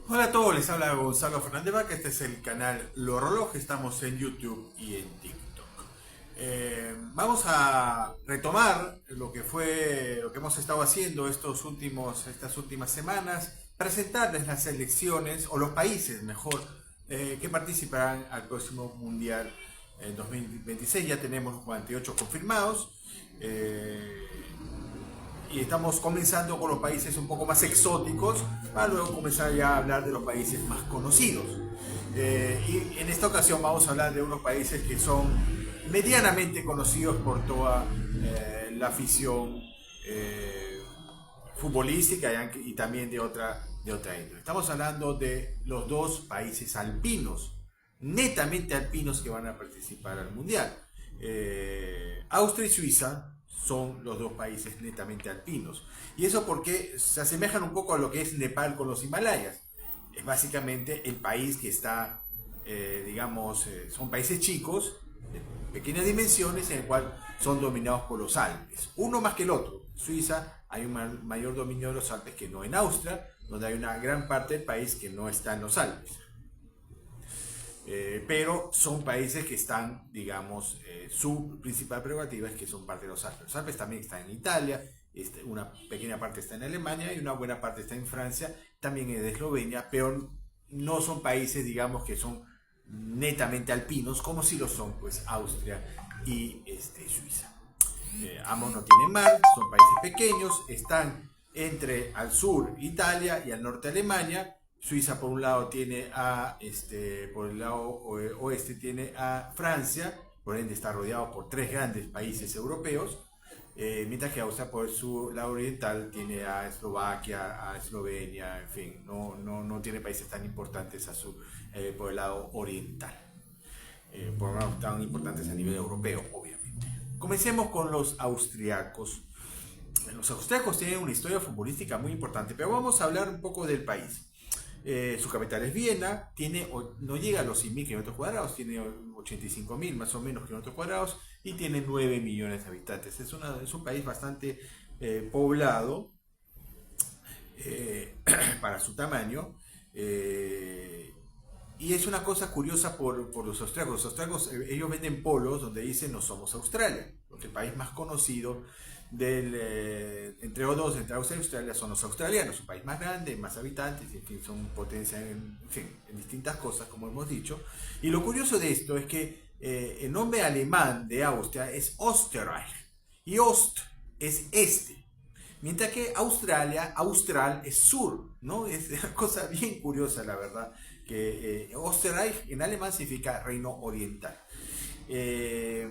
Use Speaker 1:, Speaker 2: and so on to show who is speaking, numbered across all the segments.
Speaker 1: Hola a todos, les habla Gonzalo Fernández Vaca, este es el canal Lo Reloj, estamos en YouTube y en TikTok. Vamos a retomar lo que hemos estado haciendo estas últimas semanas, presentarles las selecciones, o los países mejor, que participarán al próximo Mundial en 2026. Ya tenemos 48 confirmados. Eh, y estamos comenzando con los países un poco más exóticos para luego comenzar ya a hablar de los países más conocidos. Y en esta ocasión vamos a hablar de unos países que son medianamente conocidos por toda la afición eh, futbolística y también de otra índole. Estamos hablando de los dos países alpinos, netamente alpinos, que van a participar al Mundial. Austria y Suiza son los dos países netamente alpinos. Y eso porque se asemejan un poco a lo que es Nepal con los Himalayas. Es básicamente el país que está, son países chicos, de pequeñas dimensiones, en el cual son dominados por los Alpes. Uno más que el otro. En Suiza hay un mayor dominio de los Alpes que no en Austria, donde hay una gran parte del país que no está en los Alpes. Pero son países que están, digamos, su principal prerrogativa es que son parte de los Alpes. Los Alpes también están en Italia, una pequeña parte está en Alemania y una buena parte está en Francia, también en Eslovenia, pero no son países, digamos, que son netamente alpinos, como si lo son, pues, Austria y Suiza. Ambos no tienen mar, son países pequeños, están entre al sur Italia y al norte Alemania. Suiza por un lado tiene por el lado oeste tiene a Francia, por ende está rodeado por tres grandes países europeos, mientras que Austria por su lado oriental tiene a Eslovaquia, a Eslovenia, en fin, no tiene países tan importantes por el lado oriental, por lo menos tan importantes a nivel europeo, obviamente. Comencemos con los austriacos. Los austriacos tienen una historia futbolística muy importante, pero vamos a hablar un poco del país. Su capital es Viena, no llega a los 100.000 kilómetros cuadrados, tiene 85.000 más o menos kilómetros cuadrados y tiene 9 millones de habitantes. Es un país bastante poblado para su tamaño. eh, y es una cosa curiosa por los austriacos. Los austriacos, ellos venden polos donde dicen no somos Australia, porque el país más conocido entre O2, entre Austria y Australia, son los australianos, un país más grande, más habitantes, en fin, son potencia en distintas cosas, como hemos dicho. Y lo curioso de esto es que el nombre alemán de Austria es Österreich, y Ost es este. Mientras que Australia, austral es sur, ¿no? Es una cosa bien curiosa, la verdad, que Österreich en alemán significa reino oriental. Eh,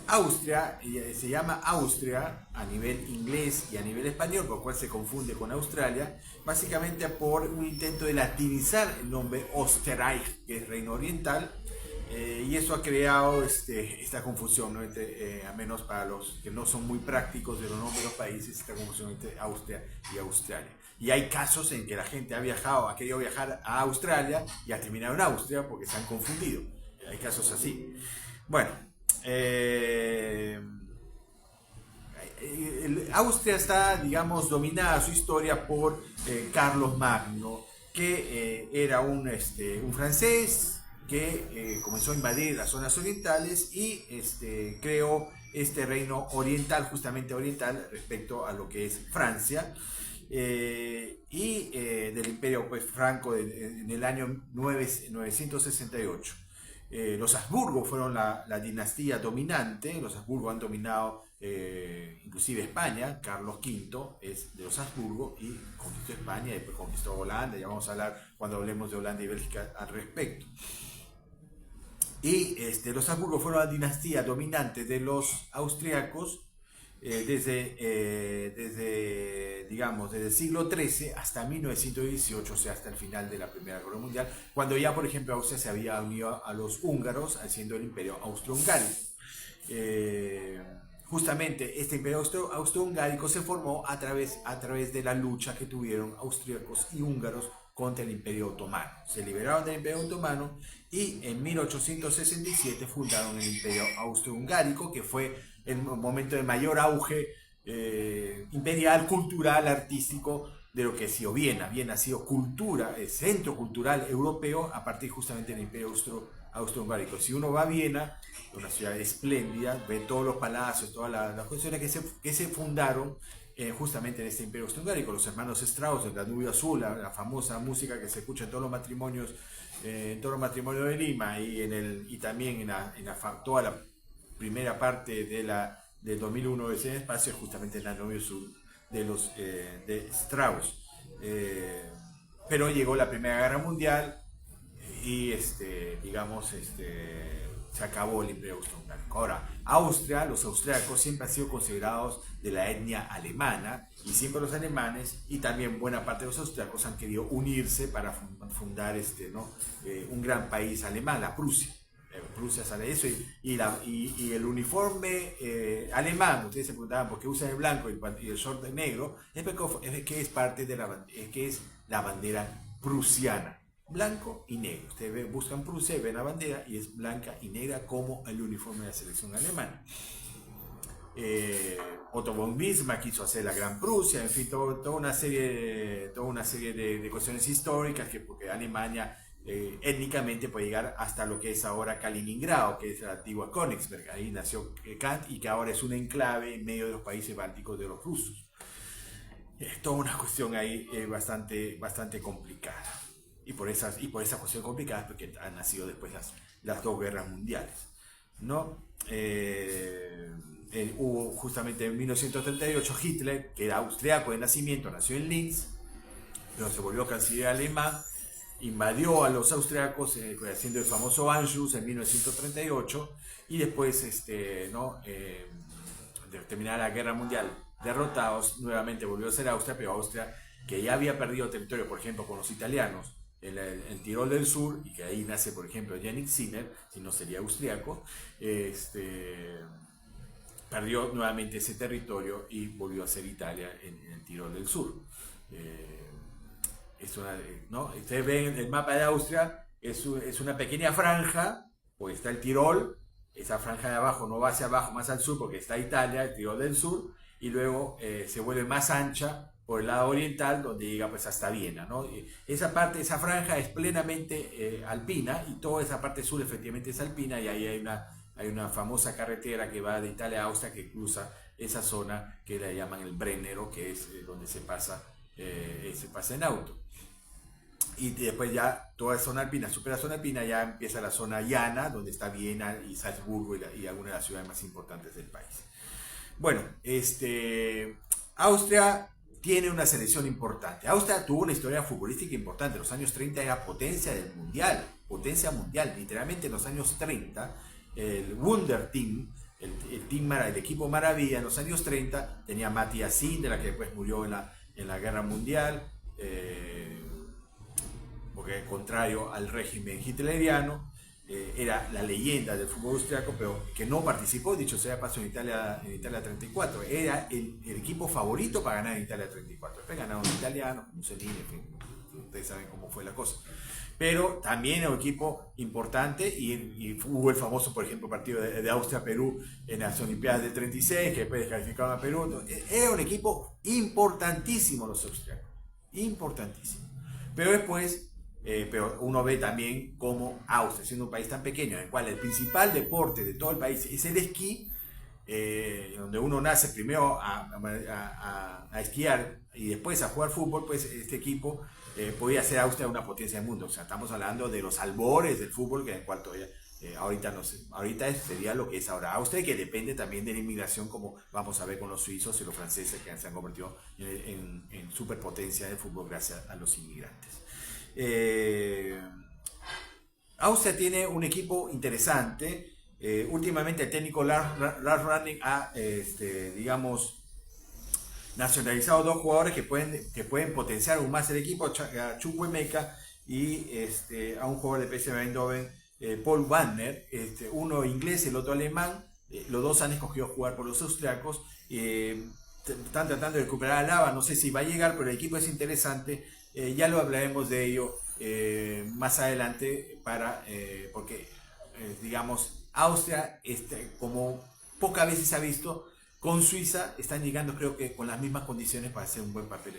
Speaker 1: Austria se llama Austria a nivel inglés y a nivel español, por lo cual se confunde con Australia, básicamente por un intento de latinizar el nombre Österreich, que es reino oriental, y eso ha creado esta confusión, ¿no? A menos para los que no son muy prácticos de los nombres de los países, esta confusión entre Austria y Australia. Y hay casos en que la gente ha querido viajar a Australia y ha terminado en Austria porque se han confundido. Hay casos así. Bueno, eh, Austria está, digamos, dominada su historia por Carlos Magno, que era un francés que comenzó a invadir las zonas orientales y creó este reino oriental, justamente oriental, respecto a lo que es Francia. Del imperio, pues, franco en el año 968. Los Habsburgo fueron la dinastía dominante. Los Habsburgo han dominado inclusive España. Carlos V es de los Habsburgo y conquistó España y después conquistó Holanda. Ya vamos a hablar cuando hablemos de Holanda y Bélgica al respecto. Y los Habsburgo fueron la dinastía dominante de los austriacos desde el siglo XIII hasta 1918, o sea, hasta el final de la Primera Guerra Mundial, cuando ya, por ejemplo, Austria se había unido a los húngaros, haciendo el imperio austrohúngarico. Eh, Justamente este imperio austrohúngarico se formó a través de la lucha que tuvieron austríacos y húngaros contra el imperio otomano. Se liberaron del imperio otomano y en 1867 fundaron el imperio austrohúngarico, que fue el momento de mayor auge imperial, cultural, artístico de lo que ha sido Viena. Viena ha sido cultura, centro cultural europeo a partir justamente del Imperio Austrohúngaro. Si uno va a Viena, una ciudad espléndida, ve todos los palacios, todas las cuestiones que se fundaron justamente en este Imperio Austrohúngaro, los hermanos Strauss, el Danubio Azul, la famosa música que se escucha en todos los matrimonios, de Lima y también toda la primera parte del 2001 de ese espacio, justamente en el Danubio Azul de Strauss. Pero llegó la Primera Guerra Mundial y se acabó el Imperio Austrohúngaro. Ahora, Austria, los austriacos siempre han sido considerados de la etnia alemana y siempre los alemanes y también buena parte de los austriacos han querido unirse para fundar un gran país alemán, la Prusia. Prusia sale de eso y el uniforme alemán, ustedes se preguntaban por qué usan el blanco y el short negro, es que es parte de que es la bandera prusiana, blanco y negro. Ustedes buscan Prusia y ven la bandera y es blanca y negra como el uniforme de la selección alemana. Otto von Bismarck quiso hacer la Gran Prusia, en fin, toda una serie de cuestiones históricas porque Alemania étnicamente puede llegar hasta lo que es ahora Kaliningrado, que es la antigua Königsberg. Ahí nació Kant y que ahora es un enclave en medio de los países bálticos de los rusos. Es toda una cuestión ahí bastante complicada. Y por esa cuestión complicada es porque han nacido después las dos guerras mundiales, ¿no? Hubo justamente en 1938 Hitler, que era austriaco de nacimiento, nació en Linz, pero se volvió canciller alemán, invadió a los austriacos haciendo el famoso Anschluss en 1938 y después de terminar la guerra mundial derrotados, nuevamente volvió a ser Austria, pero Austria que ya había perdido territorio, por ejemplo, con los italianos en Tirol del Sur, y que ahí nace, por ejemplo, Jannik Sinner, si no sería austriaco, perdió nuevamente ese territorio y volvió a ser Italia en el Tirol del Sur. ¿No? Ustedes ven el mapa de Austria, es una pequeña franja, pues está el Tirol, esa franja de abajo no va hacia abajo, más al sur, porque está Italia, el Tirol del Sur, y luego se vuelve más ancha por el lado oriental, donde llega pues hasta Viena, ¿no? Esa franja es plenamente alpina, y toda esa parte sur efectivamente es alpina, y ahí hay una famosa carretera que va de Italia a Austria que cruza esa zona que la llaman el Brennero, que es donde se pasa en auto. Y después ya toda zona alpina, supera zona alpina, ya empieza la zona llana, donde está Viena y Salzburgo y algunas de las ciudades más importantes del país. Bueno, Austria tiene una selección importante. Austria tuvo una historia futbolística importante. En los años 30 era potencia mundial. Literalmente en los años 30, el Wunder Team, el equipo maravilla, en los años 30 tenía Matthias Sindelar, que después murió en la guerra mundial, porque contrario al régimen hitleriano, era la leyenda del fútbol austriaco, pero que no participó, dicho sea paso, en Italia 34. Era el equipo favorito para ganar en Italia 34. Después ganaron los italianos, Mussolini, en fin, ustedes saben cómo fue la cosa. Pero también era un equipo importante y hubo el famoso, por ejemplo, partido de Austria-Perú en las Olimpiadas del 36, que después descalificaron a Perú. Era un equipo importantísimo los austriacos, importantísimo. Pero después... pero uno ve también cómo Austria, siendo un país tan pequeño, en el cual el principal deporte de todo el país es el esquí, donde uno nace primero a esquiar y después a jugar fútbol, pues este equipo podía hacer Austria una potencia del mundo. O sea, estamos hablando de los albores del fútbol, que en el cual todavía, ahorita sería lo que es ahora Austria, y que depende también de la inmigración, como vamos a ver con los suizos y los franceses, que se han convertido en superpotencia del fútbol gracias a los inmigrantes. Austria tiene un equipo interesante. Últimamente el técnico Lars Rangnick ha, digamos, nacionalizado dos jugadores que pueden potenciar aún más el equipo, a Chukwuemeka y a un jugador de PSV Eindhoven, Paul Wagner, uno inglés y el otro alemán. Los dos han escogido jugar por los austriacos. Están tratando de recuperar a Lava, no sé si va a llegar, pero el equipo es interesante. Ya lo hablaremos de ello más adelante, porque digamos, Austria, como pocas veces se ha visto, con Suiza están llegando, creo que con las mismas condiciones para hacer un buen papel.